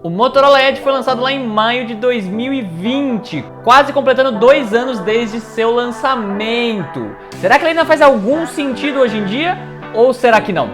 O Motorola Edge foi lançado lá em maio de 2020, quase completando 2 anos desde seu lançamento. Será que ele ainda faz algum sentido hoje em dia? Ou será que não?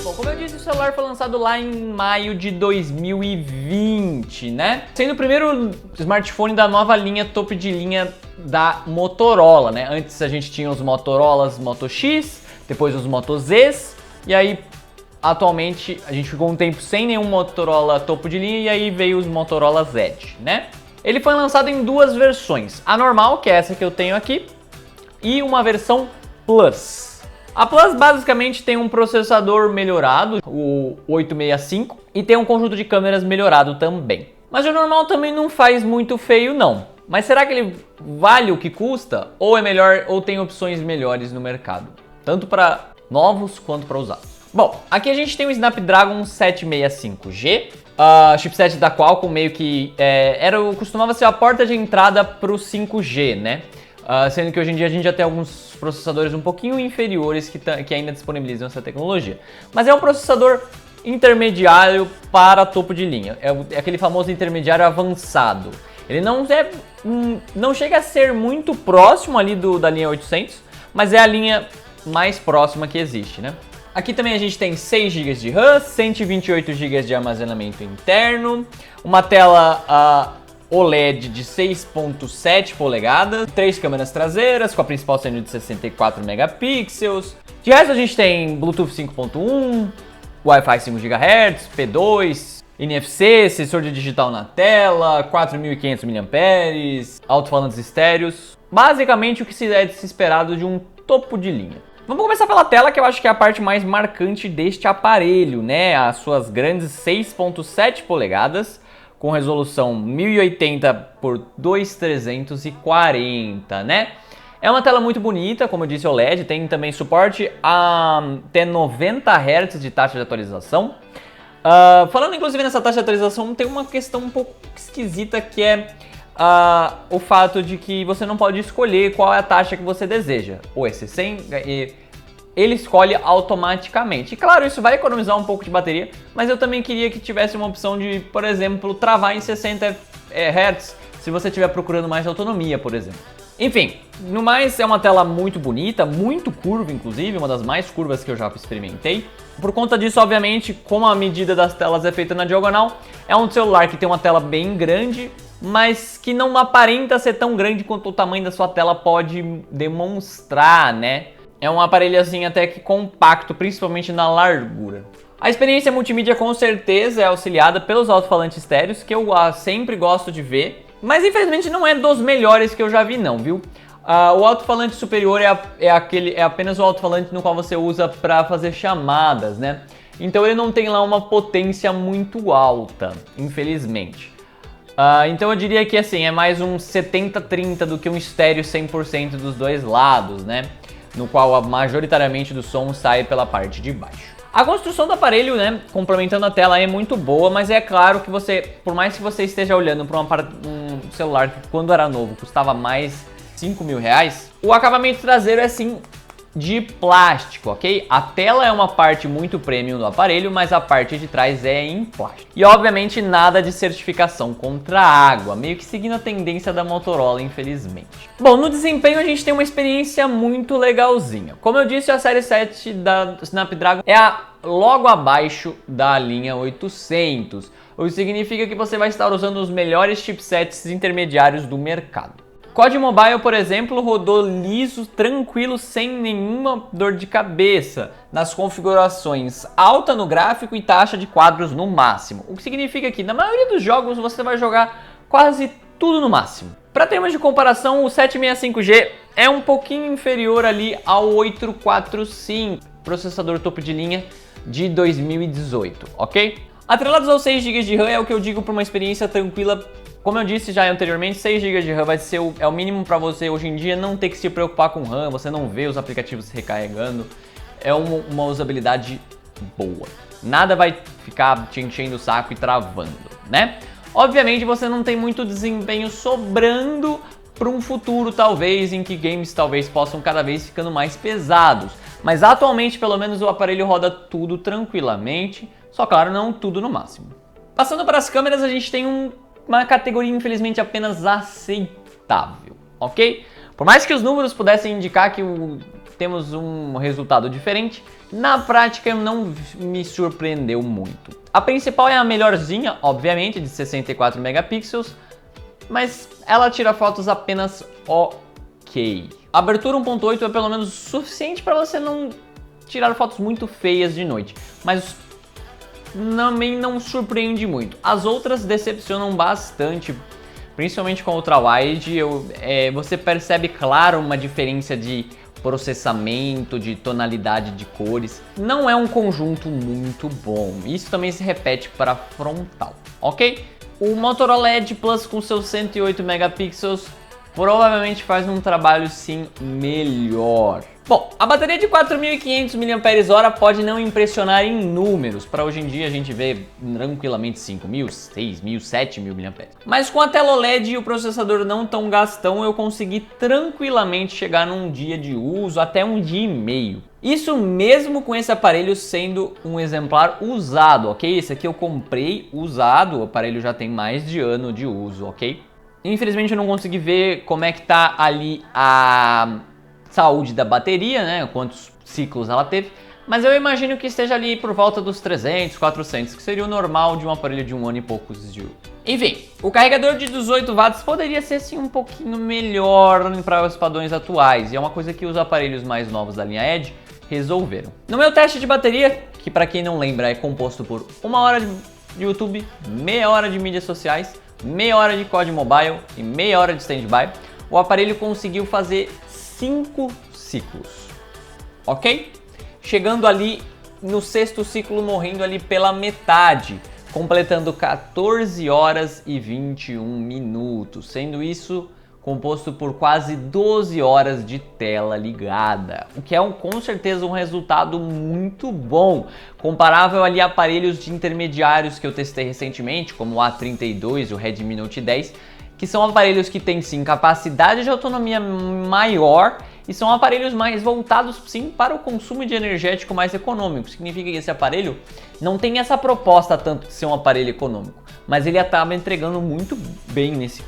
Bom, como eu disse, o celular foi lançado lá em maio de 2020, né? Sendo o primeiro smartphone da nova linha topo de linha da Motorola, né? Antes a gente tinha os Motorolas Moto X, depois os Moto Zs, e aí atualmente a gente ficou um tempo sem nenhum Motorola topo de linha e aí veio os Motorola Edge, né? Ele foi lançado em 2 versões, a normal, que é essa que eu tenho aqui, e uma versão Plus. A Plus basicamente tem um processador melhorado, o 865, e tem um conjunto de câmeras melhorado também. Mas o normal também não faz muito feio não. Mas será que ele vale o que custa? Ou é melhor, ou tem opções melhores no mercado? Tanto para novos quanto para usados. Bom, aqui a gente tem o Snapdragon 765G, chipset da Qualcomm, meio que costumava ser a porta de entrada para o 5G, né? Sendo que hoje em dia a gente já tem alguns processadores um pouquinho inferiores que ainda disponibilizam essa tecnologia. Mas é um processador intermediário para topo de linha, é aquele famoso intermediário avançado. Ele não chega a ser muito próximo ali da linha 800, mas é a linha mais próxima que existe, né? Aqui também a gente tem 6 GB de RAM, 128 GB de armazenamento interno, uma tela OLED de 6.7 polegadas, 3 câmeras traseiras, com a principal sendo de 64 megapixels. De resto a gente tem Bluetooth 5.1, Wi-Fi 5 GHz, P2, NFC, sensor de digital na tela, 4.500 mAh, alto-falantes estéreos. Basicamente o que é de se esperado de um topo de linha. Vamos começar pela tela, que eu acho que é a parte mais marcante deste aparelho, né? As suas grandes 6.7 polegadas, com resolução 1080 por 2340, né? É uma tela muito bonita, como eu disse, OLED, tem também suporte a até 90 Hz de taxa de atualização. Falando inclusive nessa taxa de atualização, tem uma questão um pouco esquisita que é o fato de que você não pode escolher qual é a taxa que você deseja. Ou é 60, ele escolhe automaticamente. E claro, isso vai economizar um pouco de bateria, mas eu também queria que tivesse uma opção de, por exemplo, travar em 60 Hz se você estiver procurando mais autonomia, por exemplo. Enfim, no mais é uma tela muito bonita, muito curva inclusive, uma das mais curvas que eu já experimentei. Por conta disso, obviamente, como a medida das telas é feita na diagonal, é um celular que tem uma tela bem grande, mas que não aparenta ser tão grande quanto o tamanho da sua tela pode demonstrar, né? É um aparelho assim até que compacto, principalmente na largura. A experiência multimídia com certeza é auxiliada pelos alto-falantes estéreos, que eu sempre gosto de ver, mas infelizmente não é dos melhores que eu já vi não, viu? O alto-falante superior é apenas o alto-falante no qual você usa para fazer chamadas, né? Então ele não tem lá uma potência muito alta, infelizmente. Então eu diria que assim, é mais um 70-30 do que um estéreo 100% dos dois lados, né? No qual majoritariamente do som sai pela parte de baixo. A construção do aparelho, né, complementando a tela, é muito boa, mas é claro que você, por mais que você esteja olhando para um celular que quando era novo custava mais R$5.000, o acabamento traseiro é sim de plástico, ok? A tela é uma parte muito premium do aparelho, mas a parte de trás é em plástico. E obviamente nada de certificação contra a água, meio que seguindo a tendência da Motorola, infelizmente. Bom, no desempenho a gente tem uma experiência muito legalzinha. Como eu disse, a série 7 da Snapdragon é logo abaixo da linha 800, o que significa que você vai estar usando os melhores chipsets intermediários do mercado. COD Mobile, por exemplo, rodou liso, tranquilo, sem nenhuma dor de cabeça, nas configurações alta no gráfico e taxa de quadros no máximo. O que significa que na maioria dos jogos você vai jogar quase tudo no máximo. Para termos de comparação, o 765G é um pouquinho inferior ali ao 845, processador topo de linha de 2018, ok? Atrelados aos 6 GB de RAM é o que eu digo para uma experiência tranquila. Como eu disse já anteriormente, 6 GB de RAM vai ser o mínimo para você hoje em dia não ter que se preocupar com RAM, você não vê os aplicativos se recarregando, é uma usabilidade boa. Nada vai ficar te enchendo o saco e travando, né? Obviamente você não tem muito desempenho sobrando para um futuro talvez em que games talvez possam cada vez ficando mais pesados. Mas atualmente pelo menos o aparelho roda tudo tranquilamente, só claro não tudo no máximo. Passando para as câmeras, a gente tem uma categoria infelizmente apenas aceitável, ok? Por mais que os números pudessem indicar que temos um resultado diferente, na prática não me surpreendeu muito. A principal é a melhorzinha, obviamente, de 64 megapixels, mas ela tira fotos apenas ok. A abertura 1.8 é pelo menos suficiente para você não tirar fotos muito feias de noite, mas também não surpreende muito. As outras decepcionam bastante, principalmente com a ultrawide. Você percebe claro uma diferença de processamento, de tonalidade de cores. Não é um conjunto muito bom. Isso também se repete para a frontal, ok? O Motorola Edge Plus com seus 108 megapixels provavelmente faz um trabalho sim melhor. Bom, a bateria de 4.500 mAh pode não impressionar em números. Para hoje em dia a gente vê tranquilamente 5.000, 6.000, 7.000 mAh. Mas com a tela OLED e o processador não tão gastão, eu consegui tranquilamente chegar num dia de uso, até um dia e meio. Isso mesmo com esse aparelho sendo um exemplar usado, ok? Esse aqui eu comprei usado, o aparelho já tem mais de ano de uso, ok? Infelizmente eu não consegui ver como é que tá ali a saúde da bateria, né? Quantos ciclos ela teve. Mas eu imagino que esteja ali por volta dos 300, 400, que seria o normal de um aparelho de 1 ano e poucos de uso. Enfim, o carregador de 18 watts poderia ser sim um pouquinho melhor para os padrões atuais. E é uma coisa que os aparelhos mais novos da linha Edge resolveram. No meu teste de bateria, que para quem não lembra é composto por 1 hora de YouTube, meia hora de mídias sociais, meia hora de COD Mobile e meia hora de standby, o aparelho conseguiu fazer 5 ciclos, ok? Chegando ali no 6º ciclo, morrendo ali pela metade, completando 14 horas e 21 minutos, sendo isso composto por quase 12 horas de tela ligada, o que é com certeza um resultado muito bom, comparável ali a aparelhos de intermediários que eu testei recentemente, como o A32 e o Redmi Note 10, que são aparelhos que têm sim capacidade de autonomia maior e são aparelhos mais voltados sim para o consumo de energético mais econômico. Significa que esse aparelho não tem essa proposta tanto de ser um aparelho econômico, mas ele acaba entregando muito bem nesse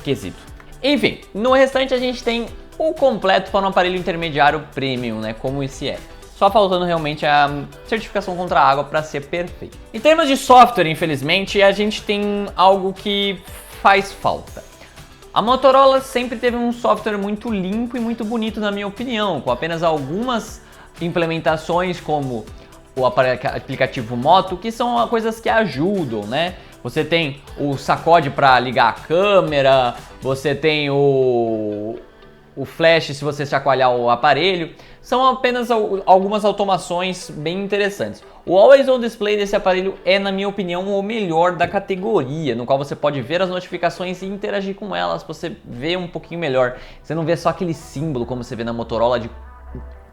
quesito. Enfim, no restante a gente tem o completo para um aparelho intermediário premium, né, como esse é. Só faltando realmente a certificação contra a água para ser perfeito. Em termos de software, infelizmente, a gente tem algo que faz falta. A Motorola sempre teve um software muito limpo e muito bonito, na minha opinião, com apenas algumas implementações como o aplicativo Moto, que são coisas que ajudam, né? Você tem o sacode para ligar a câmera, você tem o flash se você chacoalhar o aparelho. São apenas algumas automações bem interessantes. O Always On Display desse aparelho é, na minha opinião, o melhor da categoria, no qual você pode ver as notificações e interagir com elas, você vê um pouquinho melhor. Você não vê só aquele símbolo como você vê na Motorola de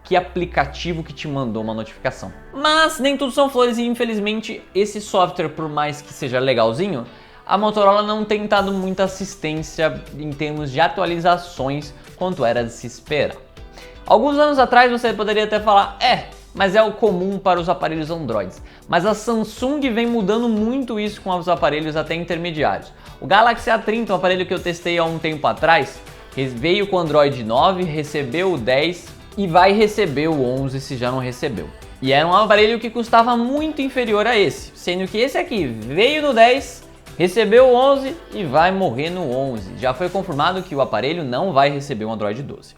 que aplicativo que te mandou uma notificação. Mas nem tudo são flores e infelizmente esse software, por mais que seja legalzinho, a Motorola não tem dado muita assistência em termos de atualizações quanto era de se esperar. Alguns anos atrás você poderia até falar, mas é o comum para os aparelhos Androids. Mas a Samsung vem mudando muito isso com os aparelhos até intermediários. O Galaxy A30, um aparelho que eu testei há um tempo atrás, veio com Android 9, recebeu o 10 e vai receber o 11 se já não recebeu. E era um aparelho que custava muito inferior a esse, sendo que esse aqui veio no 10, recebeu o 11 e vai morrer no 11. Já foi confirmado que o aparelho não vai receber um Android 12.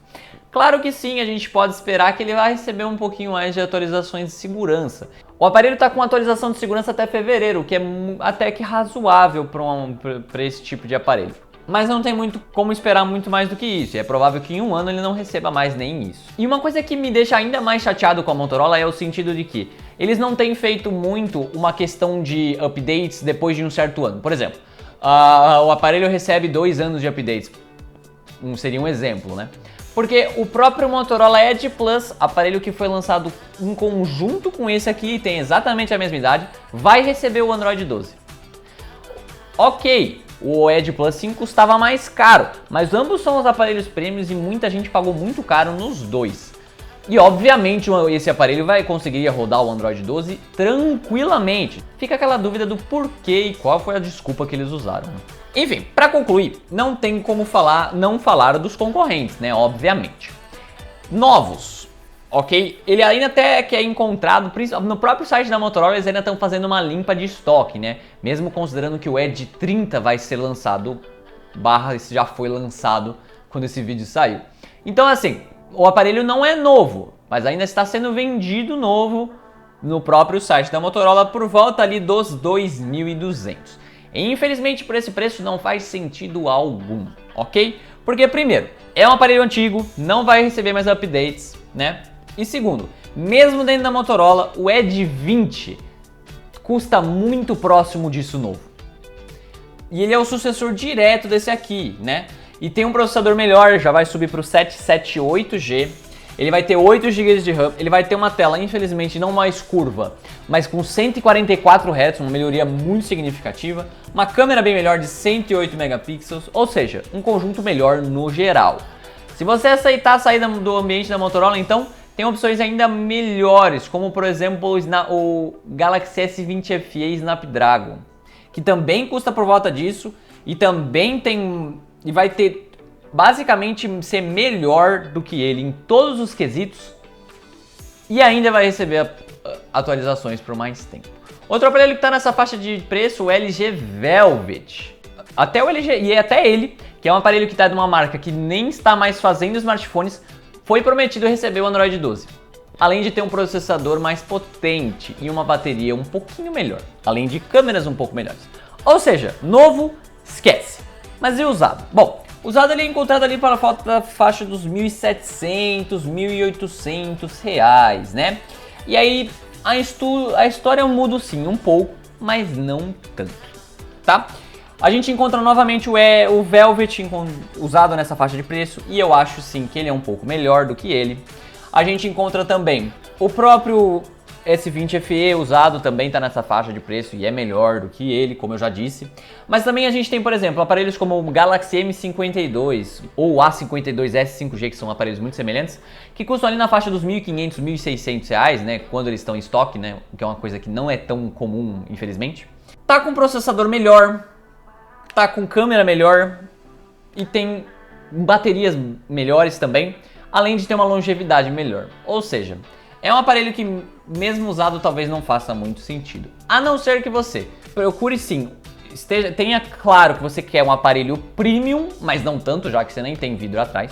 Claro que sim, a gente pode esperar que ele vai receber um pouquinho mais de atualizações de segurança. O aparelho está com atualização de segurança até fevereiro, o que é até que razoável para esse tipo de aparelho. Mas não tem muito como esperar muito mais do que isso, e é provável que em um ano ele não receba mais nem isso. E uma coisa que me deixa ainda mais chateado com a Motorola é o sentido de que eles não têm feito muito uma questão de updates depois de um certo ano. Por exemplo, o aparelho recebe 2 anos de updates, seria um exemplo, né? Porque o próprio Motorola Edge Plus, aparelho que foi lançado em conjunto com esse aqui e tem exatamente a mesma idade, vai receber o Android 12. Ok, O OLED Plus sim custava mais caro, mas ambos são os aparelhos premiums e muita gente pagou muito caro nos dois. E obviamente esse aparelho vai conseguir rodar o Android 12 tranquilamente. Fica aquela dúvida do porquê e qual foi a desculpa que eles usaram. Enfim, para concluir, não tem como não falar dos concorrentes, né? Obviamente. Novos, ok? Ele ainda até que é encontrado, no próprio site da Motorola eles ainda estão fazendo uma limpa de estoque, né? Mesmo considerando que o Edge 30 vai ser lançado, esse já foi lançado quando esse vídeo saiu. Então assim, o aparelho não é novo, mas ainda está sendo vendido novo no próprio site da Motorola por volta ali dos 2.200. Infelizmente por esse preço não faz sentido algum, ok? Porque primeiro, é um aparelho antigo, não vai receber mais updates, né? E segundo, mesmo dentro da Motorola, o Edge 20 custa muito próximo disso novo. E ele é o sucessor direto desse aqui, né? E tem um processador melhor, já vai subir para o 778G. Ele vai ter 8 GB de RAM, ele vai ter uma tela, infelizmente, não mais curva, mas com 144 Hz, uma melhoria muito significativa. Uma câmera bem melhor de 108 megapixels, ou seja, um conjunto melhor no geral. Se você aceitar sair do ambiente da Motorola, então, tem opções ainda melhores, como por exemplo o Galaxy S20 FE Snapdragon, que também custa por volta disso e também vai ter basicamente ser melhor do que ele em todos os quesitos e ainda vai receber atualizações por mais tempo. Outro aparelho que está nessa faixa de preço, o LG Velvet. Até o LG, e até ele, que é um aparelho que está de uma marca que nem está mais fazendo smartphones, foi prometido receber o Android 12. Além de ter um processador mais potente e uma bateria um pouquinho melhor, além de câmeras um pouco melhores. Ou seja, novo, esquece. Mas e usado? Bom, usado ele é encontrado ali para a falta da faixa dos R$ 1.700, R$ 1.800, né? E aí a história muda sim um pouco, mas não tanto, tá? A gente encontra novamente o Velvet usado nessa faixa de preço e eu acho sim que ele é um pouco melhor do que ele. A gente encontra também o próprio S20 FE usado, também está nessa faixa de preço e é melhor do que ele, como eu já disse. Mas também a gente tem, por exemplo, aparelhos como o Galaxy M52 ou o A52s 5G, que são aparelhos muito semelhantes, que custam ali na faixa dos R$ 1.500, R$ 1.600, né, quando eles estão em estoque, né, o que é uma coisa que não é tão comum, infelizmente. Tá com processador melhor, tá com câmera melhor e tem baterias melhores também, além de ter uma longevidade melhor. Ou seja, é um aparelho que mesmo usado talvez não faça muito sentido. A não ser que você procure sim, tenha claro que você quer um aparelho premium, mas não tanto, já que você nem tem vidro atrás.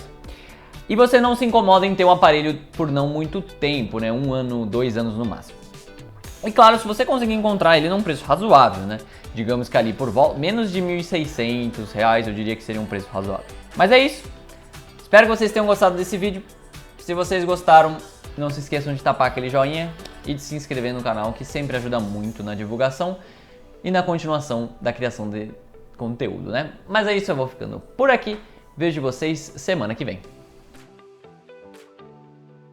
E você não se incomoda em ter um aparelho por não muito tempo, né? 1 ano, 2 anos no máximo. E claro, se você conseguir encontrar ele num preço razoável, né? Digamos que ali por menos de R$ 1.600, eu diria que seria um preço razoável. Mas é isso. Espero que vocês tenham gostado desse vídeo. Se vocês gostaram, não se esqueçam de tapar aquele joinha e de se inscrever no canal, que sempre ajuda muito na divulgação e na continuação da criação de conteúdo, né? Mas é isso, eu vou ficando por aqui. Vejo vocês semana que vem.